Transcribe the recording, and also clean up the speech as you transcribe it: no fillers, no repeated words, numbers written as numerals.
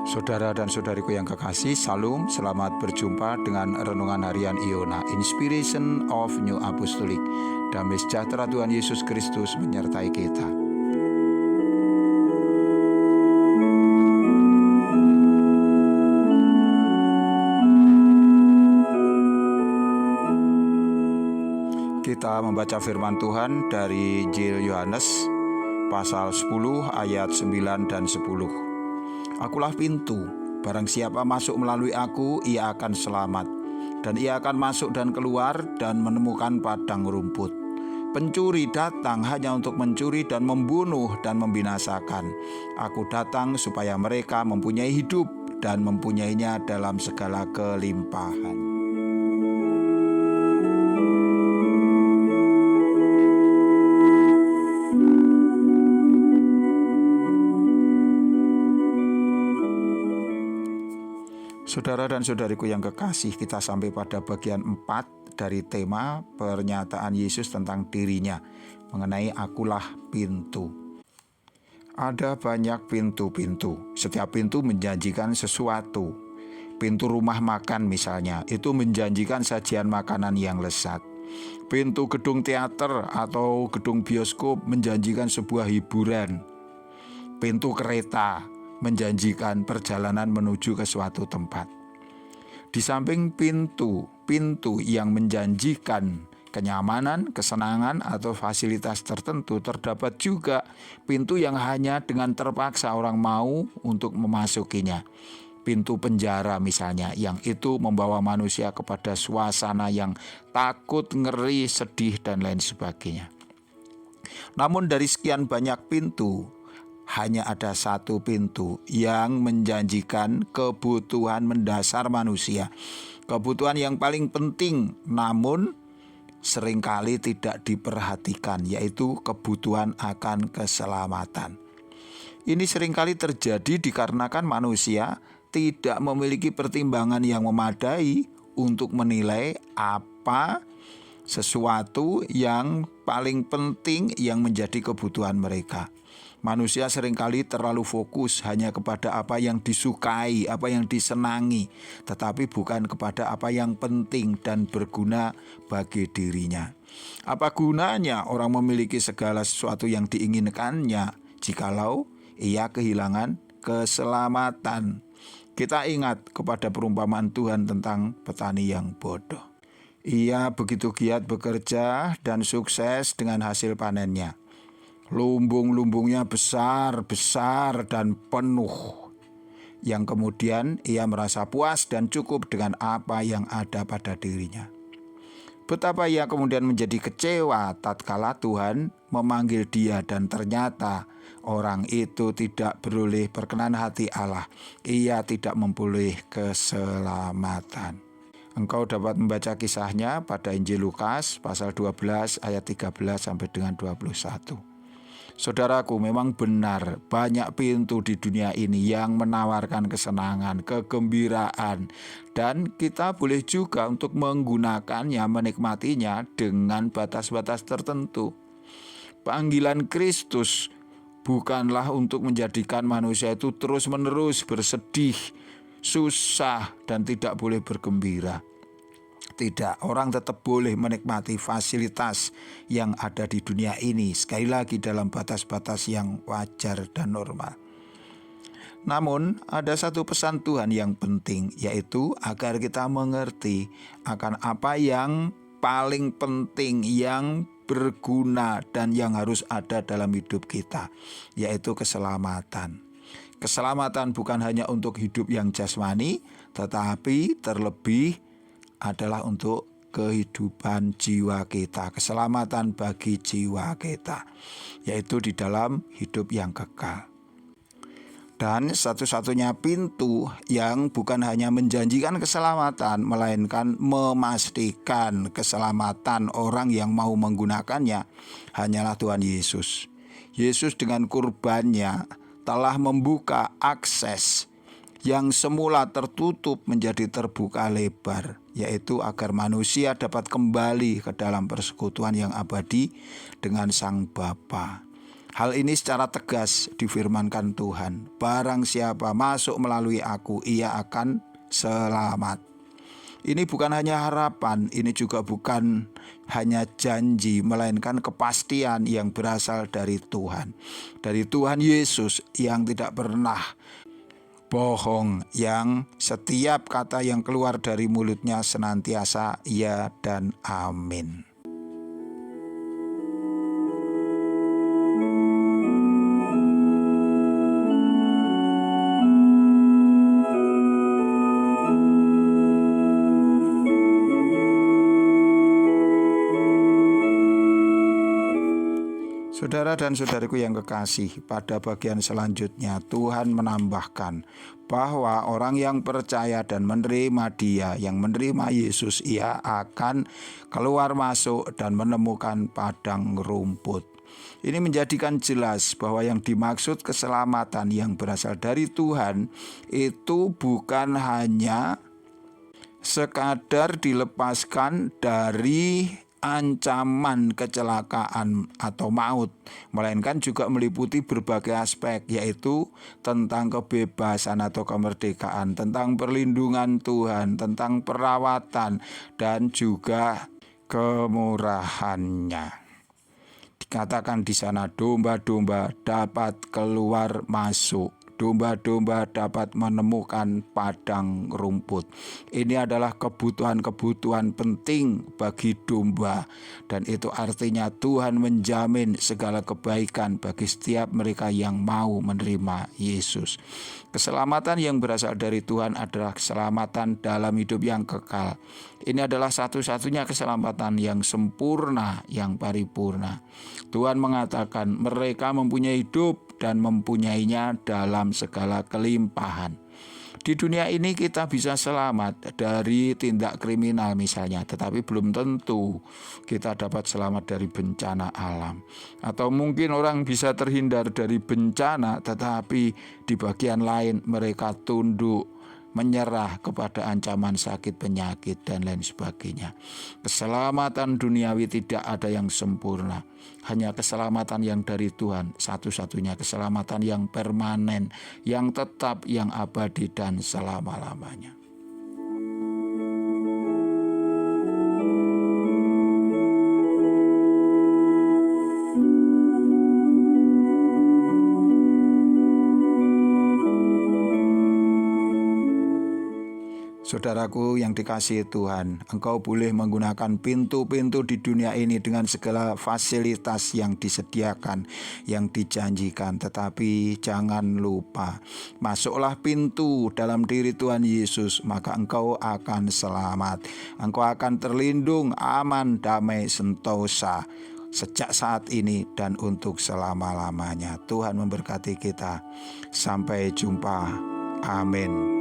Saudara dan saudariku yang kekasih, Salam, selamat berjumpa dengan Renungan Harian Iona, Inspiration of New Apostolic. Damai sejahtera Tuhan Yesus Kristus menyertai kita. Kita membaca firman Tuhan dari Injil Yohanes, pasal 10 ayat 9 dan 10. Akulah pintu, barang siapa masuk melalui aku, ia akan selamat. Dan ia akan masuk dan keluar dan menemukan padang rumput. Pencuri datang hanya untuk mencuri dan membunuh dan membinasakan. Aku datang supaya mereka mempunyai hidup dan mempunyainya dalam segala kelimpahan. Saudara dan saudariku yang kekasih, kita sampai pada bagian 4 dari tema pernyataan Yesus tentang dirinya, mengenai akulah pintu. Ada banyak pintu-pintu, setiap pintu menjanjikan sesuatu. Pintu rumah makan misalnya, itu menjanjikan sajian makanan yang lezat. Pintu gedung teater atau gedung bioskop menjanjikan sebuah hiburan. Pintu kereta menjanjikan perjalanan menuju ke suatu tempat. Di samping pintu yang menjanjikan kenyamanan, kesenangan, atau fasilitas tertentu, terdapat juga pintu yang hanya dengan terpaksa orang mau untuk memasukinya. Pintu penjara misalnya, yang itu membawa manusia kepada suasana yang takut, ngeri, sedih, dan lain sebagainya. Namun dari sekian banyak pintu, hanya ada satu pintu yang menjanjikan kebutuhan mendasar manusia. Kebutuhan yang paling penting namun seringkali tidak diperhatikan, yaitu kebutuhan akan keselamatan. Ini seringkali terjadi dikarenakan manusia tidak memiliki pertimbangan yang memadai untuk menilai apa sesuatu yang paling penting yang menjadi kebutuhan mereka. Manusia seringkali terlalu fokus hanya kepada apa yang disukai, apa yang disenangi, tetapi bukan kepada apa yang penting dan berguna bagi dirinya. Apa gunanya orang memiliki segala sesuatu yang diinginkannya jikalau ia kehilangan keselamatan? Kita ingat kepada perumpamaan Tuhan tentang petani yang bodoh. Ia begitu giat bekerja dan sukses dengan hasil panennya. Lumbung-lumbungnya besar-besar dan penuh, yang kemudian ia merasa puas dan cukup dengan apa yang ada pada dirinya. Betapa ia kemudian menjadi kecewa tatkala Tuhan memanggil dia dan ternyata orang itu tidak beroleh perkenan hati Allah. Ia tidak memperoleh keselamatan. Engkau dapat membaca kisahnya pada Injil Lukas pasal 12 ayat 13 sampai dengan 21. Saudaraku, memang benar banyak pintu di dunia ini yang menawarkan kesenangan, kegembiraan, dan kita boleh juga untuk menggunakannya, menikmatinya dengan batas-batas tertentu. Panggilan Kristus bukanlah untuk menjadikan manusia itu terus-menerus bersedih, susah, dan tidak boleh bergembira. Tidak, orang tetap boleh menikmati fasilitas yang ada di dunia ini, sekali lagi dalam batas-batas yang wajar dan normal. Namun ada satu pesan Tuhan yang penting, yaitu agar kita mengerti akan apa yang paling penting, yang berguna dan yang harus ada dalam hidup kita, yaitu keselamatan. Keselamatan bukan hanya untuk hidup yang jasmani, tetapi terlebih adalah untuk kehidupan jiwa kita, keselamatan bagi jiwa kita, yaitu di dalam hidup yang kekal. Dan satu-satunya pintu yang bukan hanya menjanjikan keselamatan, melainkan memastikan keselamatan orang yang mau menggunakannya, hanyalah Tuhan Yesus. Yesus dengan kurbannya telah membuka akses yang semula tertutup menjadi terbuka lebar, yaitu agar manusia dapat kembali ke dalam persekutuan yang abadi dengan Sang Bapa. Hal ini secara tegas difirmankan Tuhan, barang siapa masuk melalui aku, ia akan selamat. Ini bukan hanya harapan, ini juga bukan hanya janji, melainkan kepastian yang berasal dari Tuhan. Dari Tuhan Yesus yang tidak pernah bohong, yang setiap kata yang keluar dari mulutnya senantiasa ya dan amin. Saudara dan saudariku yang kekasih, pada bagian selanjutnya Tuhan menambahkan bahwa orang yang percaya dan menerima Dia, yang menerima Yesus, ia akan keluar masuk dan menemukan padang rumput. Ini menjadikan jelas bahwa yang dimaksud keselamatan yang berasal dari Tuhan itu bukan hanya sekadar dilepaskan dari ancaman kecelakaan atau maut, melainkan juga meliputi berbagai aspek, yaitu tentang kebebasan atau kemerdekaan, tentang perlindungan Tuhan, tentang perawatan, dan juga kemurahannya. Dikatakan di sana domba-domba dapat keluar masuk. Domba-domba dapat menemukan padang rumput. Ini adalah kebutuhan-kebutuhan penting bagi domba, dan itu artinya Tuhan menjamin segala kebaikan bagi setiap mereka yang mau menerima Yesus. Keselamatan yang berasal dari Tuhan adalah keselamatan dalam hidup yang kekal. Ini adalah satu-satunya keselamatan yang sempurna, yang paripurna. Tuhan mengatakan mereka mempunyai hidup dan mempunyainya dalam segala kelimpahan. Di dunia ini kita bisa selamat dari tindak kriminal misalnya, tetapi belum tentu kita dapat selamat dari bencana alam. Atau mungkin orang bisa terhindar dari bencana, tetapi di bagian lain mereka tunduk, menyerah kepada ancaman sakit, penyakit, dan lain sebagainya. Keselamatan duniawi tidak ada yang sempurna. Hanya keselamatan yang dari Tuhan, satu-satunya keselamatan yang permanen, yang tetap, yang abadi, dan selama-lamanya. Saudaraku yang dikasihi Tuhan, engkau boleh menggunakan pintu-pintu di dunia ini dengan segala fasilitas yang disediakan, yang dijanjikan. Tetapi jangan lupa, masuklah pintu dalam diri Tuhan Yesus, maka engkau akan selamat. Engkau akan terlindung, aman, damai, sentosa sejak saat ini dan untuk selama-lamanya. Tuhan memberkati kita. Sampai jumpa. Amin.